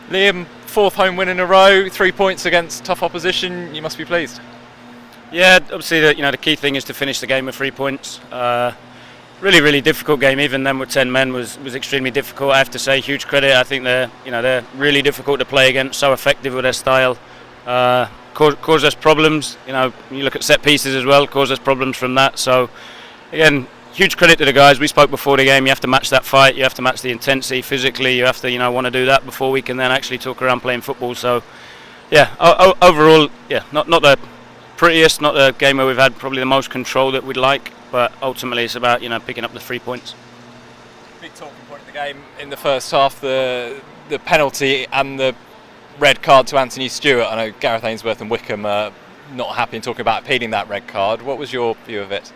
Liam, fourth home win in a row, 3 points against tough opposition. You must be pleased. Yeah, obviously the key thing is to finish the game with 3 points. Really difficult game. Even then with 10 men was extremely difficult. I have to say, huge credit. I think they're really difficult to play against. So effective with their style. Cause us problems. You look at set pieces as well. Cause us problems from that. So again, huge credit to the guys. We spoke before the game. You have to match that fight. You have to match the intensity physically. You have to want to do that before we can then actually talk around playing football. So yeah, overall, yeah, not the prettiest, not the game where we've had probably the most control that we'd like, but ultimately it's about picking up the 3 points. Big talking point of the game in the first half, the penalty and the red card to Anthony Stewart. I know Gareth Ainsworth and Wycombe are not happy in talking about appealing that red card. What was your view of it?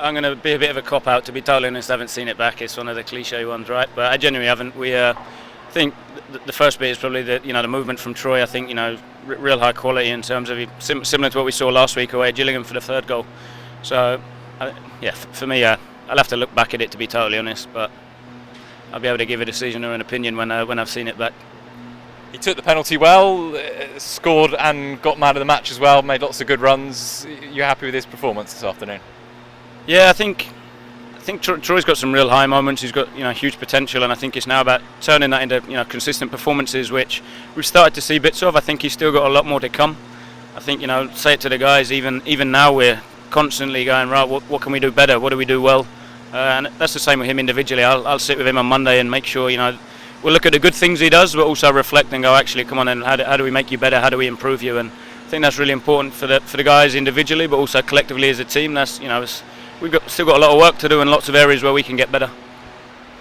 I'm going to be a bit of a cop out, to be totally honest. I haven't seen it back. It's one of the cliche ones, right? But I genuinely haven't. We think the first bit is probably the movement from Troy. I think real high quality in terms of similar to what we saw last week away at Gillingham for the third goal. So for me, I'll have to look back at it, to be totally honest. But I'll be able to give a decision or an opinion when I've seen it back. He took the penalty well, scored and got man of the match as well. Made lots of good runs. You happy with his performance this afternoon? Yeah, I think Troy's got some real high moments. He's got huge potential, and I think it's now about turning that into consistent performances, which we've started to see bits of. I think he's still got a lot more to come. I think say it to the guys. Even now we're constantly going, right, what can we do better? What do we do well? And that's the same with him individually. I'll sit with him on Monday and make sure we'll look at the good things he does, but also reflect and go, actually, come on, and how do we make you better? How do we improve you? And I think that's really important for the guys individually, but also collectively as a team. That's we've still got a lot of work to do and lots of areas where we can get better.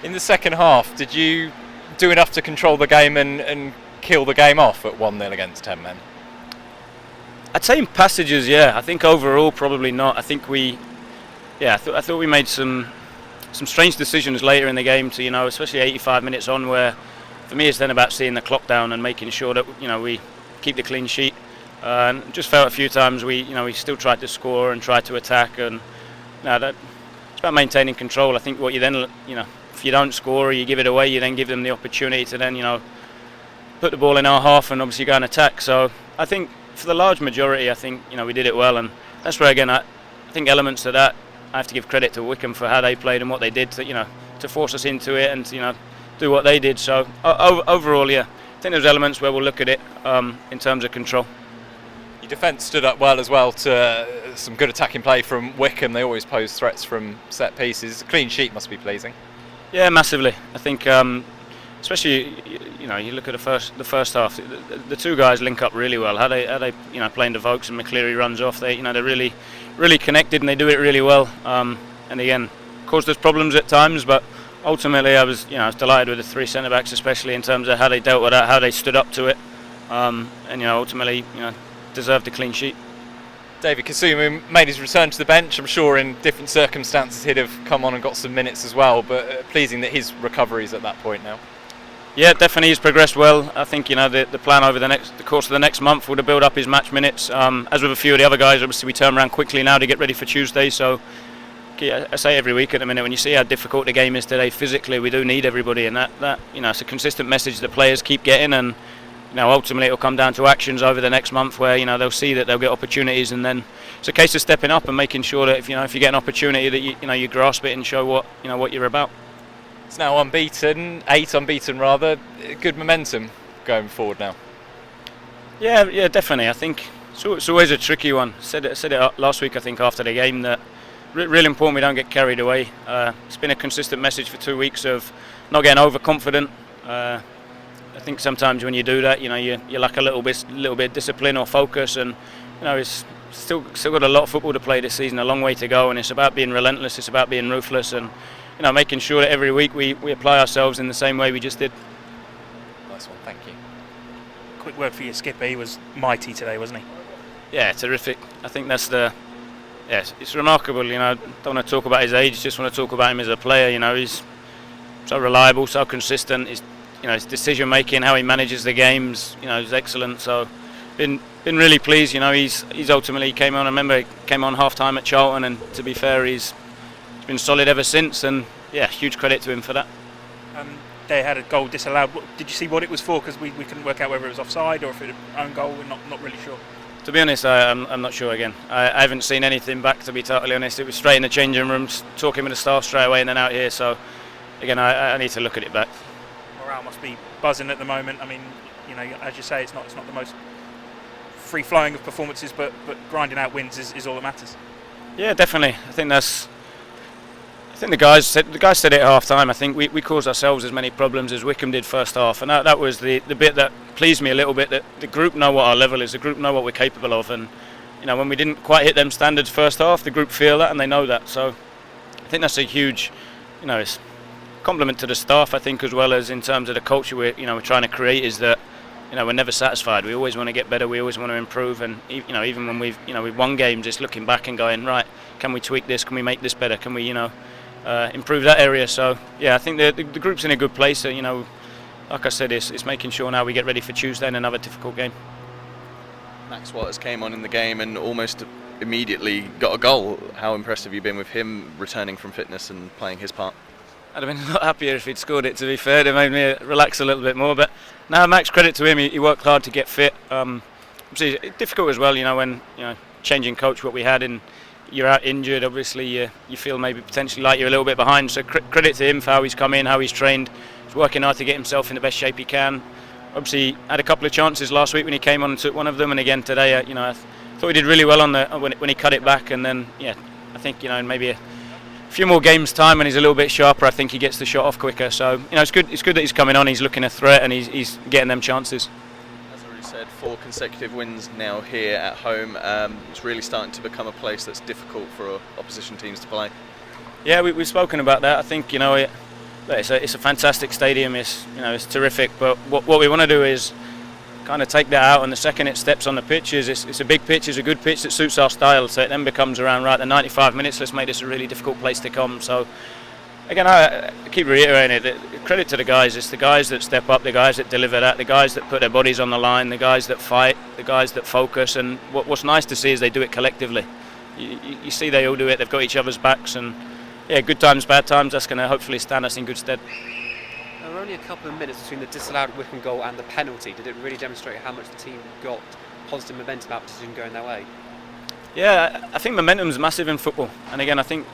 In the second half, did you do enough to control the game and kill the game off at 1-0 against 10 men? I'd say in passages, yeah. I think overall probably not. I think I thought we made some strange decisions later in the game to especially 85 minutes on, where for me it's then about seeing the clock down and making sure that we keep the clean sheet. And just felt a few times we still tried to score and tried to attack, and it's about maintaining control. I think what you then if you don't score or you give it away, you then give them the opportunity to then put the ball in our half and obviously go and attack. So I think for the large majority, I think we did it well, and that's where again I think elements of that I have to give credit to Wycombe for how they played and what they did to force us into it and do what they did. So overall, yeah, I think there's elements where we'll look at it in terms of control. Your defence stood up well as well to some good attacking play from Wycombe. They always pose threats from set pieces. A clean sheet must be pleasing. Yeah, massively. I think especially you look at the first half, the two guys link up really well. How they playing the Vokes and McCleary runs off. They're really connected and they do it really well. And again, caused us problems at times, but ultimately I was delighted with the three centre backs, especially in terms of how they dealt with that, how they stood up to it, and ultimately deserved a clean sheet. David Kasumu made his return to the bench. I'm sure in different circumstances he'd have come on and got some minutes as well, but pleasing that his recovery is at that point now. Yeah, definitely he's progressed well. I think the plan over the course of the next month will to build up his match minutes. As with a few of the other guys, obviously we turn around quickly now to get ready for Tuesday. So I say every week at the minute, when you see how difficult the game is today physically, we do need everybody, and that it's a consistent message the players keep getting, and ultimately it'll come down to actions over the next month where they'll see that they'll get opportunities, and then it's a case of stepping up and making sure that if you get an opportunity that you grasp it and show what you're about. It's now eight unbeaten rather. Good momentum going forward now. Yeah, definitely. I think it's always a tricky one. Said it last week, I think, after the game, that really important we don't get carried away. It's been a consistent message for 2 weeks of not getting overconfident. I think sometimes when you do that, you lack a little bit of discipline or focus, and it's still got a lot of football to play this season, a long way to go, and it's about being relentless. It's about being ruthless, and making sure that every week we apply ourselves in the same way we just did. Nice one, thank you. Quick word for your skipper. He was mighty today, wasn't he? Yeah, terrific. I think that's it's remarkable. Don't want to talk about his age, just want to talk about him as a player. He's so reliable, so consistent. His decision making, how he manages the games, is excellent. So, been really pleased. He's ultimately came on. I remember he came on half time at Charlton, and to be fair, he's been solid ever since. And yeah, huge credit to him for that. they had a goal disallowed. Did you see what it was for? Because we couldn't work out whether it was offside or if it was own goal. We're not really sure. To be honest, I'm not sure again. I haven't seen anything back, to be totally honest. It was straight in the changing rooms, talking with the staff straight away and then out here. So, again, I need to look at it back. Morale must be buzzing at the moment. I mean, as you say, it's not the most free-flowing of performances, but grinding out wins is all that matters. Yeah, definitely. I think the guys said it at half time. I think we caused ourselves as many problems as Wycombe did first half, and that was the bit that pleased me a little bit, that the group know what our level is, the group know what we're capable of, and when we didn't quite hit them standards first half, the group feel that and they know that. So I think that's a huge, it's compliment to the staff, I think, as well as in terms of the culture we're trying to create, is that we're never satisfied. We always want to get better. We always want to improve. And even when we've won games, just looking back and going, right, can we tweak this? Can we make this better? Can we improve that area? So yeah, I think the group's in a good place. So, like I said, it's making sure now we get ready for Tuesday and another difficult game. Max Waters came on in the game and almost immediately got a goal. How impressed have you been with him returning from fitness and playing his part? I'd have been a lot happier if he'd scored it, to be fair. It made me relax a little bit more. But now, Max, credit to him, he worked hard to get fit. Obviously, it's difficult as well, when changing coach what we had and you're out injured. Obviously, you feel maybe potentially like you're a little bit behind. So credit to him for how he's come in, how he's trained. He's working hard to get himself in the best shape he can. Obviously, had a couple of chances last week when he came on and took one of them, and again today, I thought he did really well on when he cut it back. And then, I think maybe a few more games time when he's a little bit sharper, I think he gets the shot off quicker. So it's good that he's coming on, he's looking a threat and he's getting them chances. As I already said, 4 consecutive wins now here at home. It's really starting to become a place that's difficult for opposition teams to play. Yeah, we've spoken about that. I think it's a fantastic stadium. It's terrific, but what we want to do is kind of take that out, and the second it steps on the pitch, it's a big pitch, it's a good pitch that suits our style, so it then becomes around, right, the 95 minutes, let's make this a really difficult place to come. So again, I keep reiterating it, credit to the guys. It's the guys that step up, the guys that deliver that, the guys that put their bodies on the line, the guys that fight, the guys that focus, and what's nice to see is they do it collectively. You see they all do it, they've got each other's backs, and yeah, good times, bad times, that's going to hopefully stand us in good stead. There were only a couple of minutes between the disallowed Wycombe goal and the penalty. Did it really demonstrate how much the team got positive momentum out of the decision going their way? Yeah, I think momentum's massive in football. And again, I think,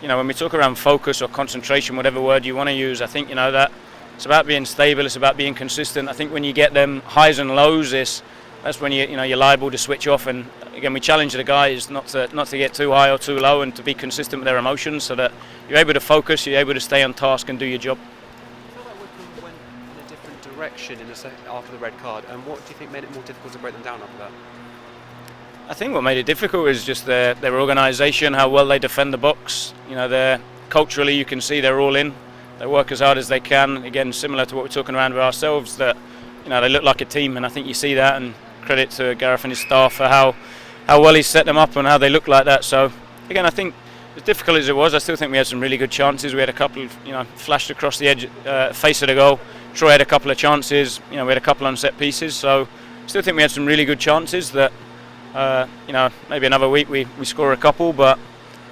when we talk around focus or concentration, whatever word you want to use, I think, that it's about being stable, it's about being consistent. I think when you get them highs and lows, that's when you're liable to switch off. And again, we challenge the guys not to get too high or too low and to be consistent with their emotions, so that you're able to focus, you're able to stay on task and do your job. Direction after the red card, and what do you think made it more difficult to break them down after that? I think what made it difficult is just their organisation, how well they defend the box. They're culturally, you can see they're all in. They work as hard as they can. Again, similar to what we're talking around with ourselves, that they look like a team, and I think you see that. And credit to Gareth and his staff for how well he's set them up and how they look like that. So again, I think as difficult as it was, I still think we had some really good chances. We had a couple of flashed across the edge, face of the goal. Troy had a couple of chances, we had a couple on set pieces, so I still think we had some really good chances that, maybe another week we score a couple, but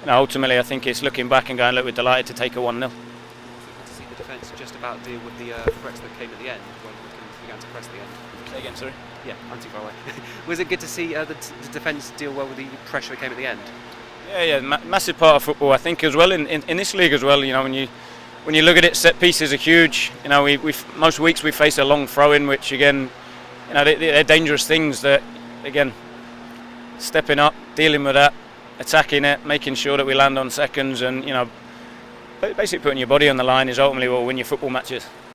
ultimately I think it's looking back and going, look, we're delighted to take a 1-0. To see the defence just about deal with the threats that came at the end when we began to press the end. Say again, sorry? Yeah, I'm too far away. Was it good to see the defence deal well with the pressure that came at the end? Yeah, massive part of football, I think, as well, in this league as well, when you look at it, set pieces are huge. Most weeks we face a long throw-in, which again, they're dangerous things. That again, stepping up, dealing with that, attacking it, making sure that we land on seconds, and basically putting your body on the line is ultimately what will win your football matches.